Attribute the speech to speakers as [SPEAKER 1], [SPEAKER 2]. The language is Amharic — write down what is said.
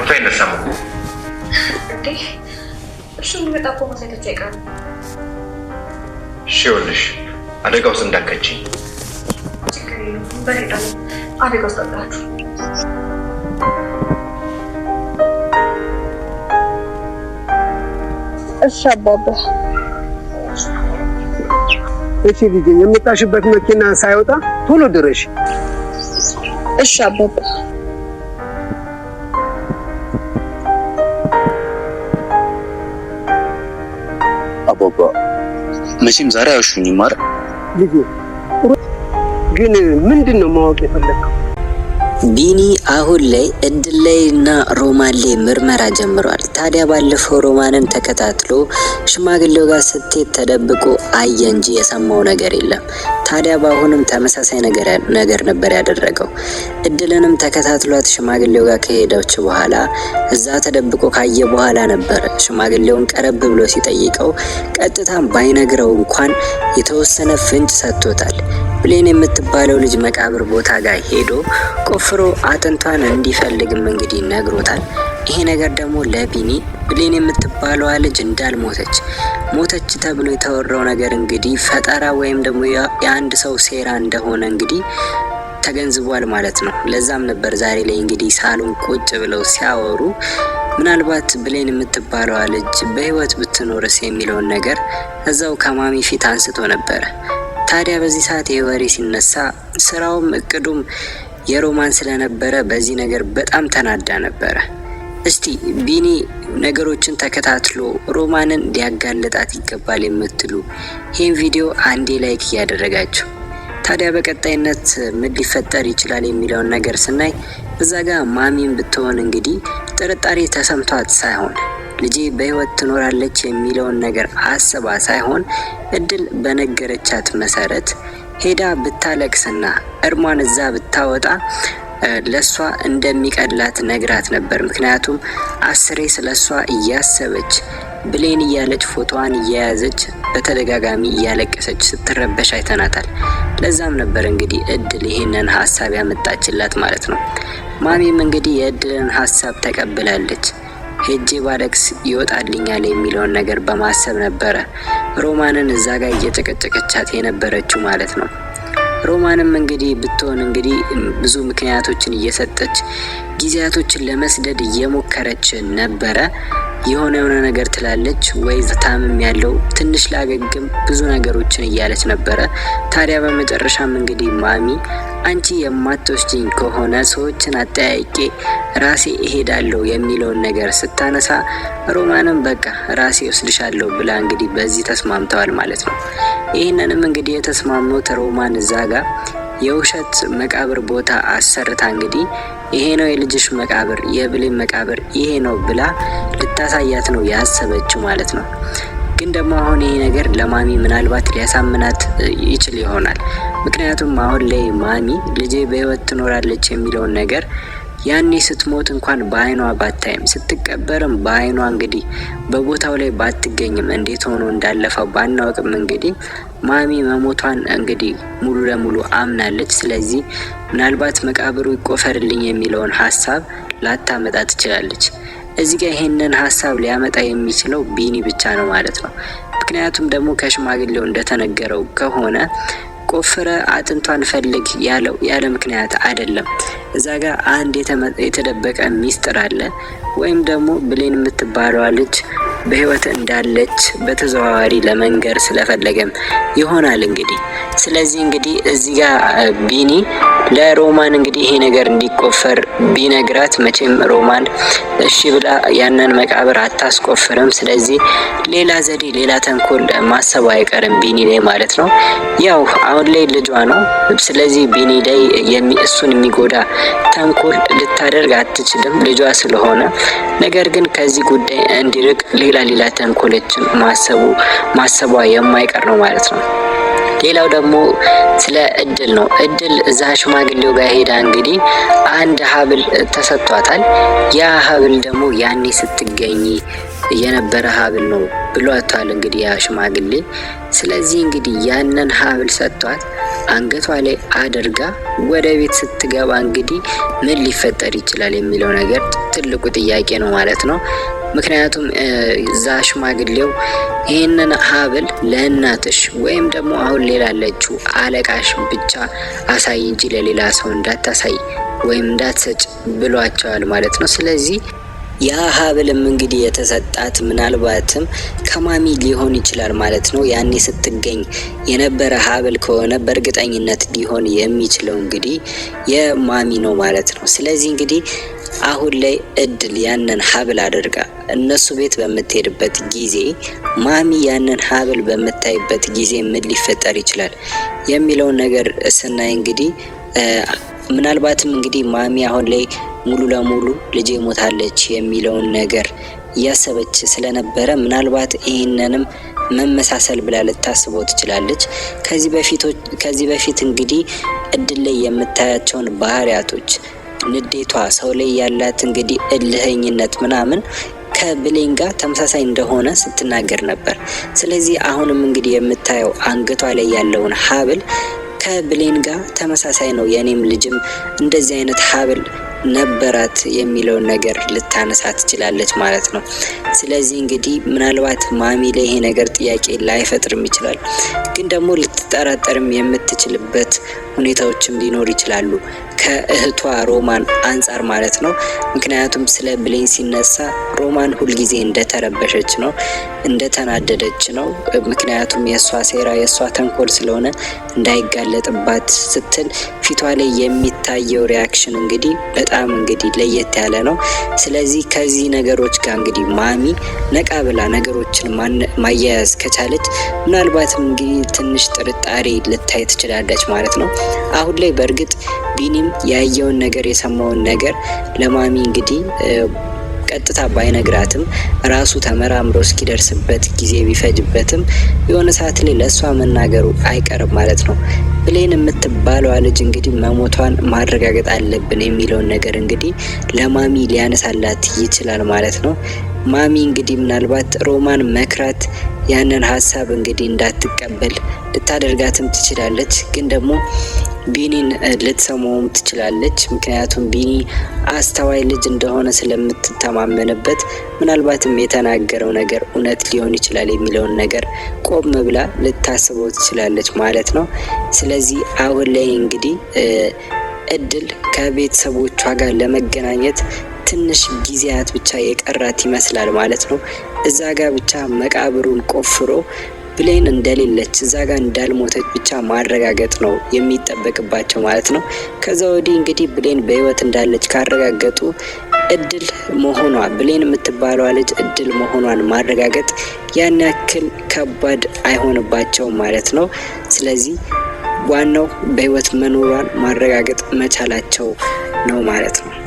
[SPEAKER 1] ፎቶ አይነሳም
[SPEAKER 2] እንዴ? እሱ የሚመጣ እኮ ማሳየቶች አይቀርም።
[SPEAKER 1] እሺ ይኸውልሽ አደጋ ውስጥ እንዳትከቺኝ።
[SPEAKER 2] ችግር የለውም በሄዳለሁ። አደጋ ውስጥ አጣችሁ።
[SPEAKER 3] እሺ አባባ። እሺ ልጄ የምጣሽበት መኪና ሳይወጣ ቶሎ ድረሽ። እሺ አባባ።
[SPEAKER 4] አባባ መቼም ዛሬ አይወሹኝም አይደል?
[SPEAKER 3] ልጄ ግን ምንድነው ማወቅ የፈለከው?
[SPEAKER 5] ቢኒ አሁን ላይ እድል ላይና ሮማን ላይ ምርመራ ጀምሯል። ታዲያ ባለፈው ሮማንን ተከታትሎ ሽማግሌው ጋር ስትሄድ ተደብቆ አየ እንጂ የሰማው ነገር የለም። ታዲያ በአሁንም ተመሳሳይ ነገር ነበር ያደረገው። እድልንም ተከታትሏት ሽማግሌው ጋር ከሄደች በኋላ እዛ ተደብቆ ካየ በኋላ ነበር ሽማግሌውን ቀረብ ብሎ ሲጠይቀው ቀጥታ ባይነግረው እንኳን የተወሰነ ፍንጭ ሰጥቶታል። ብሌን የምትባለው ልጅ መቃብር ቦታ ጋር ሄዶ ቆፍሮ አጥንቷን እንዲፈልግም እንግዲህ ነግሮታል። ይሄ ነገር ደግሞ ለቢኒ ብሌን የምትባለዋ ልጅ እንዳልሞተች ሞተች ተብሎ የተወራው ነገር እንግዲህ ፈጠራ ወይም ደግሞ የአንድ ሰው ሴራ እንደሆነ እንግዲህ ተገንዝቧል ማለት ነው። ለዛም ነበር ዛሬ ላይ እንግዲህ ሳሎን ቁጭ ብለው ሲያወሩ ምናልባት ብሌን የምትባለዋ ልጅ በህይወት ብትኖርስ የሚለውን ነገር እዛው ከማሚ ፊት አንስቶ ነበረ። ታዲያ በዚህ ሰዓት የወሬ ሲነሳ ስራውም እቅዱም የሮማን ስለነበረ በዚህ ነገር በጣም ተናዳ ነበረ። እስቲ ቢኒ ነገሮችን ተከታትሎ ሮማንን ሊያጋልጣት ይገባል የምትሉ ይህን ቪዲዮ አንዴ ላይክ እያደረጋችሁ ታዲያ በቀጣይነት ምን ሊፈጠር ይችላል የሚለውን ነገር ስናይ እዛ ጋር ማሚን ብትሆን እንግዲህ ጥርጣሬ ተሰምቷት ሳይሆን ልጄ በህይወት ትኖራለች የሚለውን ነገር አስባ ሳይሆን እድል በነገረቻት መሰረት ሄዳ ብታለቅስና እርሟን እዛ ብታወጣ ለሷ እንደሚቀላት ነግራት ነበር። ምክንያቱም አስሬ ስለሷ እያሰበች ብሌን እያለች ፎቶዋን እየያዘች በተደጋጋሚ እያለቀሰች ስትረበሽ አይተናታል። ለዛም ነበር እንግዲህ እድል ይሄንን ሀሳብ ያመጣችላት ማለት ነው። ማሚም እንግዲህ የእድልን ሀሳብ ተቀብላለች። ሄጄ ባለቅስ ይወጣልኛል የሚለውን ነገር በማሰብ ነበረ ሮማንን እዛ ጋር እየጨቀጨቀቻት የነበረችው ማለት ነው። ሮማንም እንግዲህ ብትሆን እንግዲህ ብዙ ምክንያቶችን እየሰጠች ጊዜያቶችን ለመስደድ እየሞከረች ነበረ። የሆነ ነገር ትላለች ወይ ታምም ያለው ትንሽ ላገግም ብዙ ነገሮችን እያለች ነበረ። ታዲያ በመጨረሻም እንግዲህ ማሚ አንቺ የማትወስጂኝ ከሆነ ሰዎችን አጠያይቄ ራሴ እሄዳለሁ የሚለውን ነገር ስታነሳ ሮማንም በቃ ራሴ ወስድሻለሁ ብላ እንግዲህ በዚህ ተስማምተዋል ማለት ነው። ይህንንም እንግዲህ የተስማሙት ሮማን እዛ ጋር የውሸት መቃብር ቦታ አሰርታ እንግዲህ ይሄ ነው የልጅሽ መቃብር የብሌን መቃብር ይሄ ነው ብላ ልታሳያት ነው ያሰበችው ማለት ነው። ግን ደግሞ አሁን ይሄ ነገር ለማሚ ምናልባት ሊያሳምናት ይችል ይሆናል። ምክንያቱም አሁን ላይ ማሚ ልጄ በህይወት ትኖራለች የሚለውን ነገር ያኔ ስትሞት እንኳን በአይኗ ባታይም ስትቀበርም በአይኗ እንግዲህ በቦታው ላይ ባትገኝም እንዴት ሆኖ እንዳለፈው ባናውቅም እንግዲህ ማሚ መሞቷን እንግዲህ ሙሉ ለሙሉ አምናለች። ስለዚህ ምናልባት መቃብሩ ይቆፈርልኝ የሚለውን ሀሳብ ላታመጣ ትችላለች። እዚህ ጋር ይሄንን ሀሳብ ሊያመጣ የሚችለው ቢኒ ብቻ ነው ማለት ነው። ምክንያቱም ደግሞ ከሽማግሌው እንደተነገረው ከሆነ ቆፍረ አጥንቷን ፈልግ ያለ ምክንያት አይደለም። እዛ ጋር አንድ የተደበቀ ሚስጥር አለ ወይም ደግሞ ብሌን የምትባለዋ ልጅ በህይወት እንዳለች በተዘዋዋሪ ለመንገር ስለፈለገም ይሆናል እንግዲህ። ስለዚህ እንግዲህ እዚህ ጋር ቢኒ ለሮማን እንግዲህ ይሄ ነገር እንዲቆፈር ቢነግራት መቼም ሮማን እሺ ብላ ያንን መቃብር አታስቆፍርም። ስለዚህ ሌላ ዘዴ ሌላ ተንኮል ማሰቡ አይቀርም ቢኒ ላይ ማለት ነው። ያው አሁን ላይ ልጇ ነው። ስለዚህ ቢኒ ላይ እሱን የሚጎዳ ተንኮል ልታደርግ አትችልም ልጇ ስለሆነ። ነገር ግን ከዚህ ጉዳይ እንዲርቅ ሌላ ተንኮሎችን ማሰቧ የማይቀር ነው ማለት ነው። ሌላው ደግሞ ስለ እድል ነው። እድል እዛ ሽማግሌው ጋር ሄዳ እንግዲህ አንድ ሀብል ተሰጥቷታል። ያ ሀብል ደግሞ ያኔ ስትገኝ የነበረ ሀብል ነው ብሏታል እንግዲህ ያ ሽማግሌ። ስለዚህ እንግዲህ ያንን ሀብል ሰጥቷት አንገቷ ላይ አድርጋ ወደ ቤት ስትገባ እንግዲህ ምን ሊፈጠር ይችላል የሚለው ነገር ትልቁ ጥያቄ ነው ማለት ነው። ምክንያቱም እዛ ሽማግሌው ይህንን ሀብል ለእናትሽ ወይም ደግሞ አሁን ሌላ ያለችው አለቃሽ ብቻ አሳይ እንጂ ለሌላ ሰው እንዳታሳይ ወይም እንዳትሰጭ ብሏቸዋል ማለት ነው። ስለዚህ ያ ሀብልም እንግዲህ የተሰጣት ምናልባትም ከማሚ ሊሆን ይችላል ማለት ነው። ያኔ ስትገኝ የነበረ ሀብል ከሆነ በእርግጠኝነት ሊሆን የሚችለው እንግዲህ የማሚ ነው ማለት ነው። ስለዚህ እንግዲህ አሁን ላይ እድል ያንን ሀብል አድርጋ እነሱ ቤት በምትሄድበት ጊዜ ማሚ ያንን ሀብል በምታይበት ጊዜ ምን ሊፈጠር ይችላል የሚለውን ነገር ስናይ እንግዲህ ምናልባትም እንግዲህ ማሚ አሁን ላይ ሙሉ ለሙሉ ልጄ ሞታለች የሚለውን ነገር እያሰበች ስለነበረ ምናልባት ይህንንም መመሳሰል ብላ ልታስበው ትችላለች። ከዚህ በፊት እንግዲህ እድል ላይ የምታያቸውን ባህሪያቶች፣ ንዴቷ፣ ሰው ላይ ያላት እንግዲህ እልህኝነት ምናምን ከብሌን ጋር ተመሳሳይ እንደሆነ ስትናገር ነበር። ስለዚህ አሁንም እንግዲህ የምታየው አንገቷ ላይ ያለውን ሀብል ከብሌን ጋር ተመሳሳይ ነው። የኔም ልጅም እንደዚህ አይነት ሀብል ነበራት የሚለውን ነገር ልታነሳ ትችላለች ማለት ነው። ስለዚህ እንግዲህ ምናልባት ማሚ ላይ ይሄ ነገር ጥያቄ ላይፈጥርም ይችላል፣ ግን ደግሞ ልትጠራጠርም የምትችልበት ሁኔታዎችም ሊኖር ይችላሉ ከእህቷ ሮማን አንጻር ማለት ነው። ምክንያቱም ስለ ብሌን ሲነሳ ሮማን ሁልጊዜ እንደተረበሸች ነው፣ እንደተናደደች ነው። ምክንያቱም የእሷ ሴራ የእሷ ተንኮል ስለሆነ እንዳይጋለጥባት ስትል ፊቷ ላይ የሚታየው ሪያክሽን እንግዲህ በጣም እንግዲህ ለየት ያለ ነው። ስለዚህ ከዚህ ነገሮች ጋር እንግዲህ ማሚ ነቃ ብላ ነገሮችን ማያያዝ ከቻለች ምናልባትም እንግዲህ ትንሽ ጥርጣሬ ልታይ ትችላለች ማለት ነው። አሁን ላይ በእርግጥ ቢኒም ያየውን ነገር የሰማውን ነገር ለማሚ እንግዲህ ቀጥታ ባይነግራትም ራሱ ተመራምሮ እስኪደርስበት ጊዜ ቢፈጅበትም የሆነ ሰዓት ላይ ለእሷ መናገሩ አይቀርም ማለት ነው። ብሌን የምትባለዋ ልጅ እንግዲህ መሞቷን ማረጋገጥ አለብን የሚለውን ነገር እንግዲህ ለማሚ ሊያነሳላት ይችላል ማለት ነው። ማሚ እንግዲህ ምናልባት ሮማን መክራት ያንን ሀሳብ እንግዲህ እንዳትቀበል ልታደርጋትም ትችላለች፣ ግን ደግሞ ቢኒን ልትሰማውም ትችላለች። ምክንያቱም ቢኒ አስተዋይ ልጅ እንደሆነ ስለምትተማመንበት ምናልባትም የተናገረው ነገር እውነት ሊሆን ይችላል የሚለውን ነገር ቆም ብላ ልታስበው ትችላለች ማለት ነው። ስለዚህ አሁን ላይ እንግዲህ እድል ከቤተሰቦቿ ጋር ለመገናኘት ትንሽ ጊዜያት ብቻ የቀራት ይመስላል ማለት ነው። እዛ ጋር ብቻ መቃብሩን ቆፍሮ ብሌን እንደሌለች እዛ ጋር እንዳልሞተች ብቻ ማረጋገጥ ነው የሚጠበቅባቸው ማለት ነው። ከዛ ወዲህ እንግዲህ ብሌን በህይወት እንዳለች ካረጋገጡ እድል መሆኗ ብሌን የምትባለዋ ልጅ እድል መሆኗን ማረጋገጥ ያን ያክል ከባድ አይሆንባቸውም ማለት ነው። ስለዚህ ዋናው በህይወት መኖሯን ማረጋገጥ መቻላቸው ነው ማለት ነው።